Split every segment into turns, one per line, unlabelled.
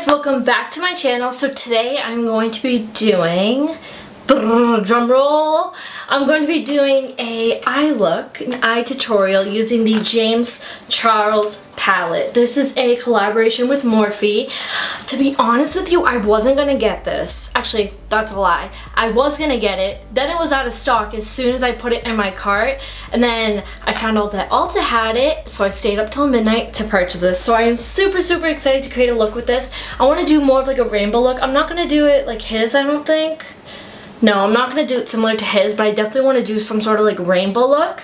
guys, welcome back to my channel. So today I'm going to be doing, drum roll, I'm going to be doing an eye tutorial using the James Charles palette. This is a collaboration with Morphe. To be honest with you, I wasn't going to get this. Actually, that's a lie. I was going to get it. Then it was out of stock as soon as I put it in my cart. And then I found out that Ulta had it, so I stayed up till midnight to purchase this. So I am super excited to create a look with this. I want to do more of like a rainbow look. I'm not going to do it like his, I don't think. No, I'm not going to do it similar to his, but I definitely want to do some sort of like rainbow look.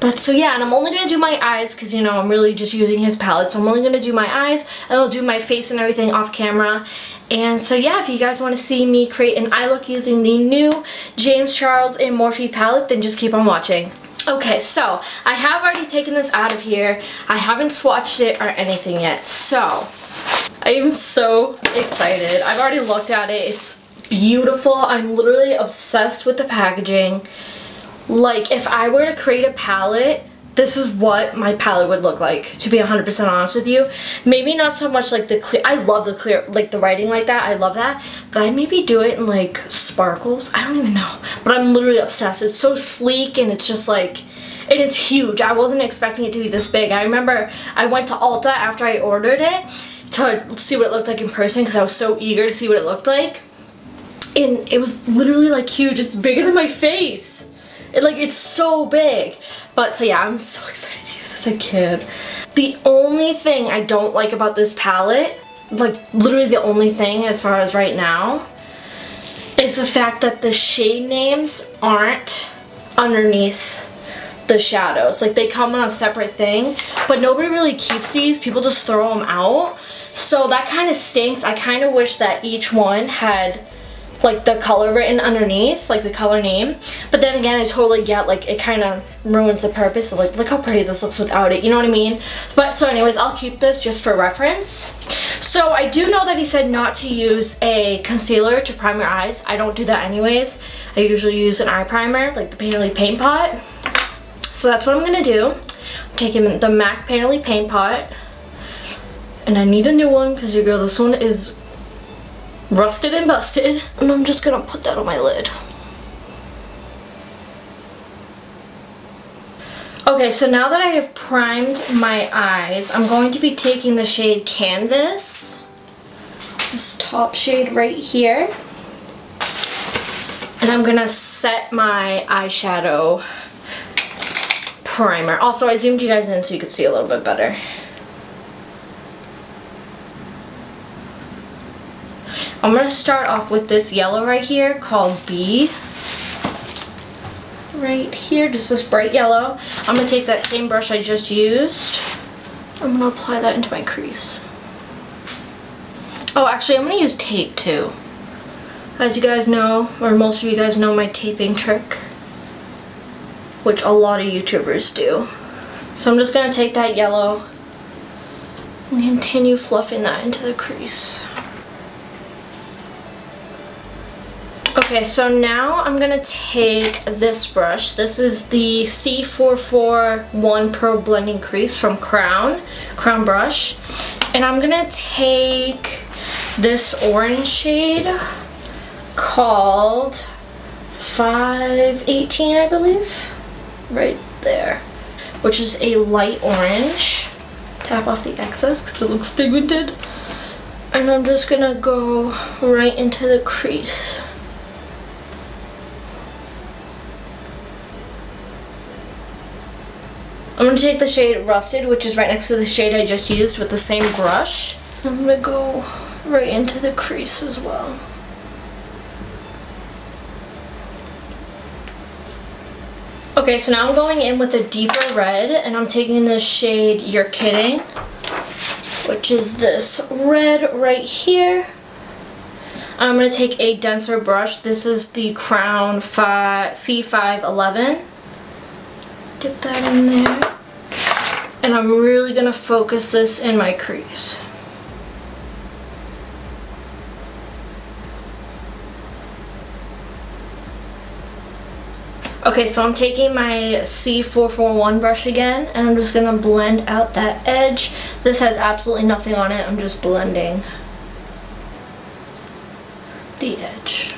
But so yeah, and I'm only going to do my eyes because, you know, I'm really just using his palette. So I'm only going to do my eyes, and I'll do my face and everything off camera. And so yeah, if you guys want to see me create an eye look using the new James Charles and Morphe palette, then just keep on watching. Okay, so I have already taken this out of here. I haven't swatched it or anything yet. So I am so excited. I've already looked at it. It's beautiful. I'm literally obsessed with the packaging. Like, if I were to create a palette, this is what my palette would look like, to be 100% honest with you. Maybe not so much like the clear, I love the clear, like the writing like that, I love that. But I'd maybe do it in like sparkles, I don't even know. But I'm literally obsessed. It's so sleek and it's just like, and it's huge. I wasn't expecting it to be this big. I remember I went to Ulta after I ordered it to see what it looked like in person because I was so eager to see what it looked like. And it was literally like huge. It's bigger than my face. It's so big. But so yeah, I'm so excited to use this. I can't. The only thing I don't like about this palette, like literally the only thing as far as right now, is the fact that the shade names aren't underneath the shadows. Like, they come on a separate thing, but nobody really keeps these. People just throw them out. So that kind of stinks. I kind of wish that each one had like the color written underneath, like the color name. But then again, I totally get, like, it kind of ruins the purpose of, like, look how pretty this looks without it, you know what I mean? But so anyways, I'll keep this just for reference. So I do know that he said not to use a concealer to prime your eyes. I don't do that anyways. I usually use an eye primer, like the Painterly Paint Pot. So that's what I'm gonna do. I'm taking the MAC Painterly Paint Pot, and I need a new one because your girl, this one is rusted and busted, and I'm just gonna put that on my lid. Okay, so now that I have primed my eyes, I'm going to be taking the shade Canvas, this top shade right here, and I'm gonna set my eyeshadow primer. Also, I zoomed you guys in so you could see a little bit better. I'm going to start off with this yellow right here called B. Right here, just this bright yellow. I'm going to take that same brush I just used. I'm going to apply that into my crease. Oh, actually, I'm going to use tape too. As you guys know, or most of you guys know, my taping trick, which a lot of YouTubers do. So I'm just going to take that yellow and continue fluffing that into the crease. Okay, so now I'm going to take this brush. This is the C441 Pro Blending Crease from Crown Brush. And I'm going to take this orange shade called 518, I believe. Right there. Which is a light orange. Tap off the excess because it looks pigmented. And I'm just going to go right into the crease. I'm going to take the shade Rusted, which is right next to the shade I just used with the same brush. I'm going to go right into the crease as well. Okay, so now I'm going in with a deeper red, and I'm taking the shade You're Kidding, which is this red right here. I'm going to take a denser brush. This is the Crown C511. Dip that in there, and I'm really gonna focus this in my crease. Okay, so I'm taking my C441 brush again, and I'm just gonna blend out that edge. This has absolutely nothing on it. I'm just blending the edge.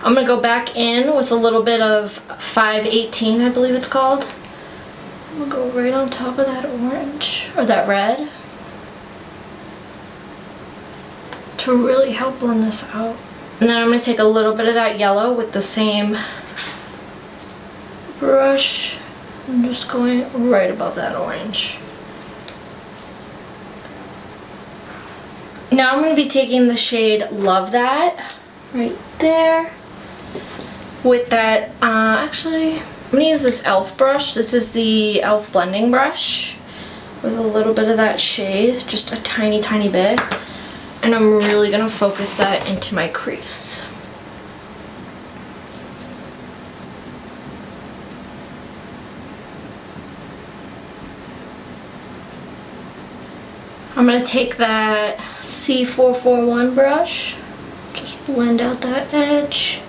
I'm gonna go back in with a little bit of 518, I believe it's called. I'm gonna go right on top of that orange, or that red, to really help blend this out. And then I'm going to take a little bit of that yellow with the same brush. I'm just going right above that orange. Now I'm going to be taking the shade Love That right there with that, actually, I'm going to use this e.l.f. brush. This is the e.l.f. blending brush with a little bit of that shade, just a tiny, tiny bit. And I'm really going to focus that into my crease. I'm going to take that C441 brush, just blend out that edge.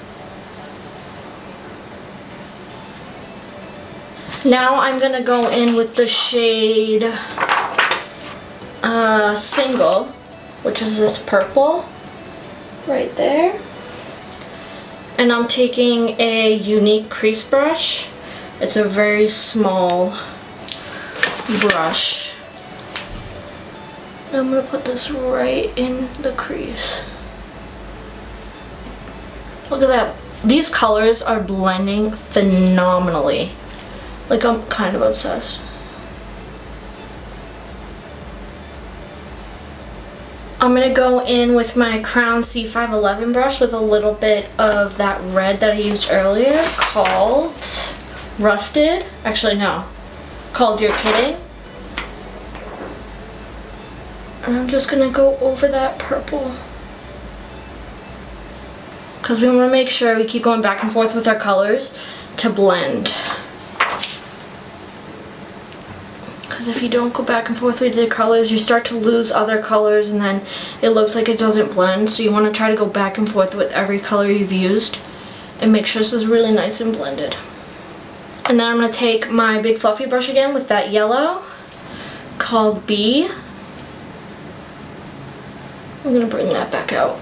Now I'm going to go in with the shade Single, which is this purple right there. And I'm taking a Unique crease brush. It's a very small brush. And I'm gonna put this right in the crease. Look at that. These colors are blending phenomenally. Like, I'm kind of obsessed. I'm going to go in with my Crown C511 brush with a little bit of that red that I used earlier called Rusted. Actually, no. Called You're Kidding. And I'm just going to go over that purple. Because we want to make sure we keep going back and forth with our colors to blend. Because if you don't go back and forth with the colors, you start to lose other colors and then it looks like it doesn't blend. So you want to try to go back and forth with every color you've used and make sure this is really nice and blended. And then I'm going to take my big fluffy brush again with that yellow called B. I'm going to bring that back out.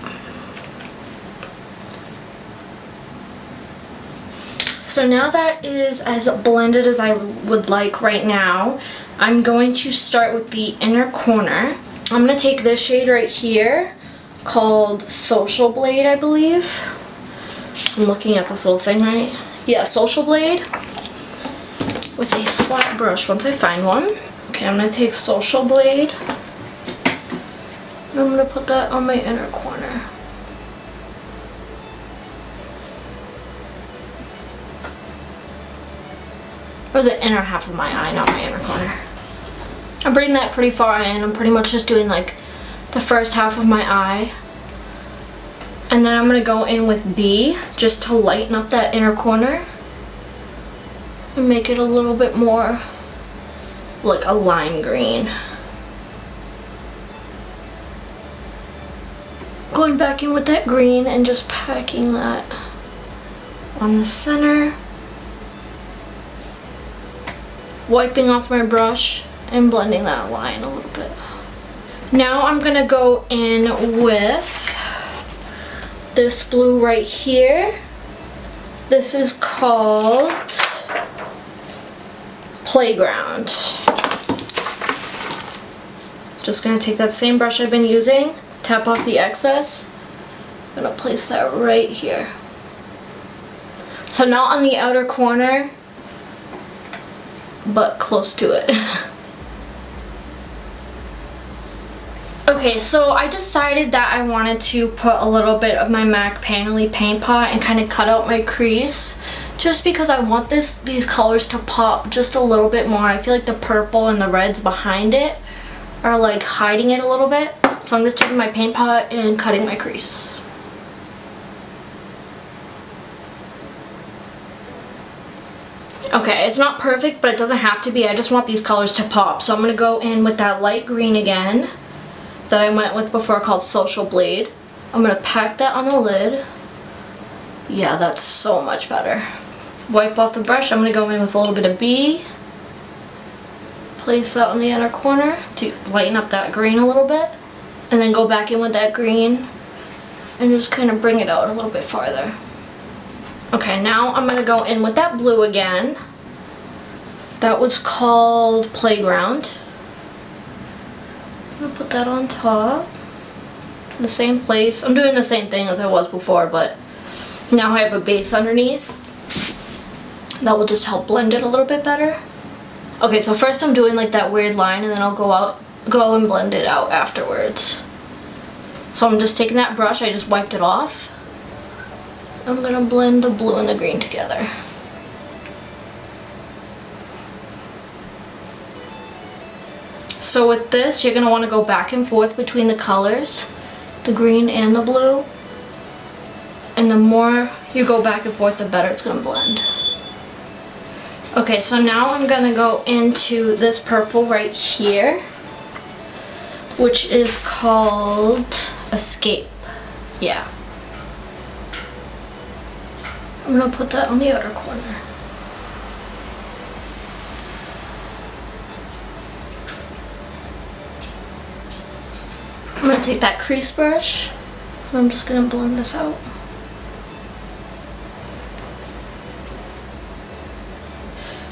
So now that is as blended as I would like right now, I'm going to start with the inner corner. I'm going to take this shade right here called Social Blade, I believe. I'm looking at this little thing, right? Yeah, Social Blade with a flat brush once I find one. Okay, I'm going to take Social Blade and I'm going to put that on my inner corner. Or the inner half of my eye, not my inner corner. I'm bringing that pretty far in. I'm pretty much just doing like the first half of my eye. And then I'm going to go in with B just to lighten up that inner corner. And make it a little bit more like a lime green. Going back in with that green and just packing that on the center. Wiping off my brush and blending that line a little bit. Now I'm gonna go in with this blue right here. This is called Playground. Just gonna take that same brush I've been using, tap off the excess. I'm gonna place that right here. So not on the outer corner, but close to it. Okay, so I decided that I wanted to put a little bit of my MAC Painterly paint pot and kind of cut out my crease, just because I want these colors to pop just a little bit more. I feel like the purple and the reds behind it are like hiding it a little bit. So I'm just taking my paint pot and cutting my crease. Okay, it's not perfect, but it doesn't have to be. I just want these colors to pop. So I'm going to go in with that light green again that I went with before called Social Blade. I'm going to pack that on the lid. Yeah, that's so much better. Wipe off the brush. I'm going to go in with a little bit of B. Place that on the inner corner to lighten up that green a little bit. And then go back in with that green and just kind of bring it out a little bit farther. Okay, now I'm going to go in with that blue again. That was called Playground. I'm going to put that on top. In the same place. I'm doing the same thing as I was before, but now I have a base underneath. That will just help blend it a little bit better. Okay, so first I'm doing like that weird line, and then I'll go and blend it out afterwards. So I'm just taking that brush, I just wiped it off. I'm gonna blend the blue and the green together. So with this, you're gonna wanna go back and forth between the colors, the green and the blue. And the more you go back and forth, the better it's gonna blend. Okay, so now I'm gonna go into this purple right here, which is called Escape. Yeah. I'm gonna put that on the outer corner. I'm gonna take that crease brush, and I'm just gonna blend this out.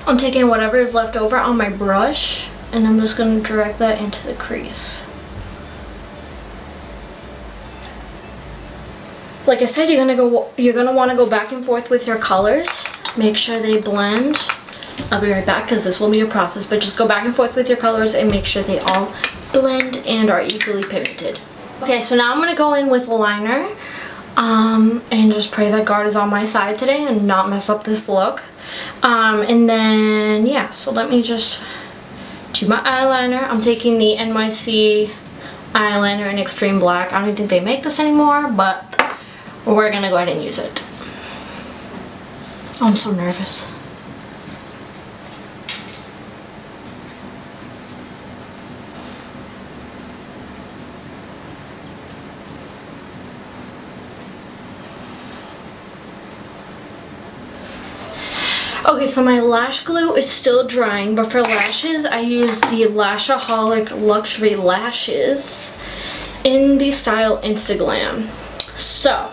I'm taking whatever is left over on my brush, and I'm just going to direct that into the crease. Like I said, you're gonna want to go back and forth with your colors. Make sure they blend. I'll be right back because this will be a process, but just go back and forth with your colors and make sure they all blend and are equally pigmented. Okay, so now I'm going to go in with liner and just pray that God is on my side today and not mess up this look. And then, yeah, so let me just do my eyeliner. I'm taking the NYC eyeliner in Extreme Black. I don't even think they make this anymore, but we're gonna go ahead and use it. Oh, I'm so nervous. Okay, so my lash glue is still drying, but for lashes, I use the Lashaholic Luxury Lashes in the style Instaglam. So,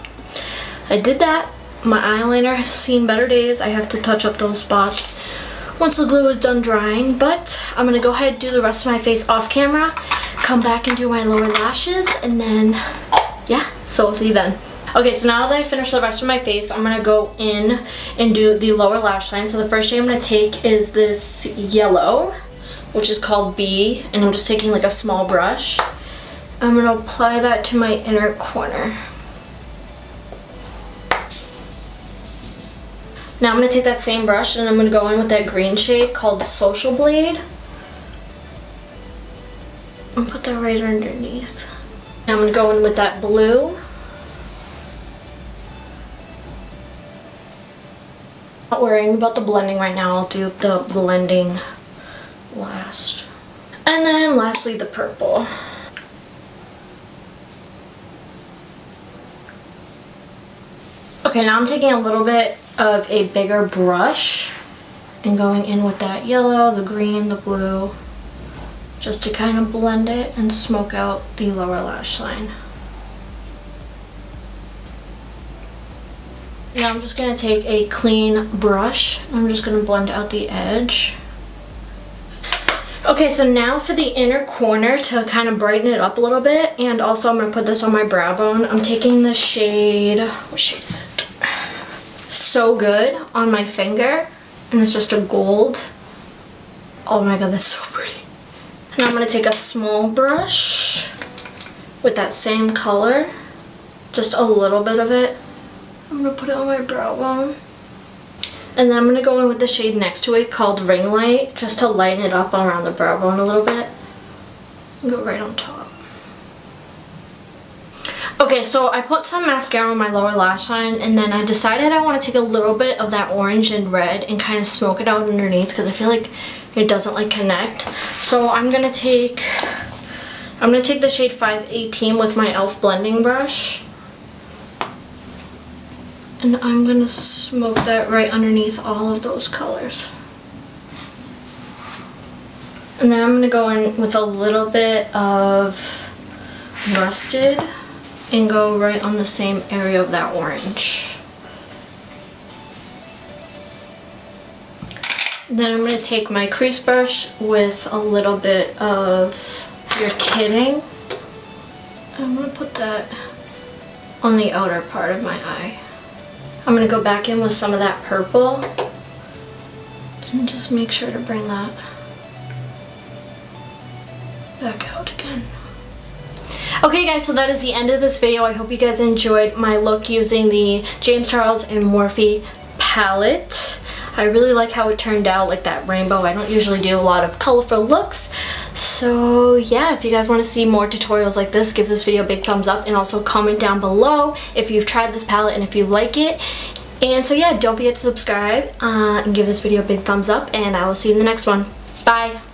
I did that. My eyeliner has seen better days. I have to touch up those spots once the glue is done drying, but I'm going to go ahead and do the rest of my face off camera, come back and do my lower lashes, and then, yeah, so we'll see you then. Okay, so now that I finished the rest of my face, I'm going to go in and do the lower lash line. So the first shade I'm going to take is this yellow, which is called B, and I'm just taking like a small brush. I'm going to apply that to my inner corner. Now I'm going to take that same brush and I'm going to go in with that green shade called Social Blade. And put that right underneath. Now I'm going to go in with that blue. Not worrying about the blending right now. I'll do the blending last. And then lastly the purple. Okay, now I'm taking a little bit of a bigger brush and going in with that yellow, the green, the blue, just to kind of blend it and smoke out the lower lash line. Now I'm just going to take a clean brush. I'm just going to blend out the edge. Okay, so now for the inner corner to kind of brighten it up a little bit, and also I'm going to put this on my brow bone. I'm taking the shade, what shade is it? So Good on my finger, and it's just a gold. Oh my god, that's so pretty. Now I'm going to take a small brush with that same color, just a little bit of it. I'm going to put it on my brow bone. And then I'm going to go in with the shade next to it called Ring Light, just to lighten it up around the brow bone a little bit. And go right on top. Okay, so I put some mascara on my lower lash line, and then I decided I want to take a little bit of that orange and red and kind of smoke it out underneath because I feel like it doesn't like connect. So I'm going to take the shade 518 with my e.l.f. blending brush. And I'm gonna smoke that right underneath all of those colors. And then I'm gonna go in with a little bit of rusted and go right on the same area of that orange. Then I'm gonna take my crease brush with a little bit of You're Kidding. I'm gonna put that on the outer part of my eye. I'm gonna go back in with some of that purple and just make sure to bring that back out again. Okay guys, so that is the end of this video. I hope you guys enjoyed my look using the James Charles and Morphe palette. I really like how it turned out, like that rainbow. I don't usually do a lot of colorful looks. So yeah, if you guys want to see more tutorials like this, give this video a big thumbs up and also comment down below if you've tried this palette and if you like it. And so yeah, don't forget to subscribe and give this video a big thumbs up, and I will see you in the next one. Bye!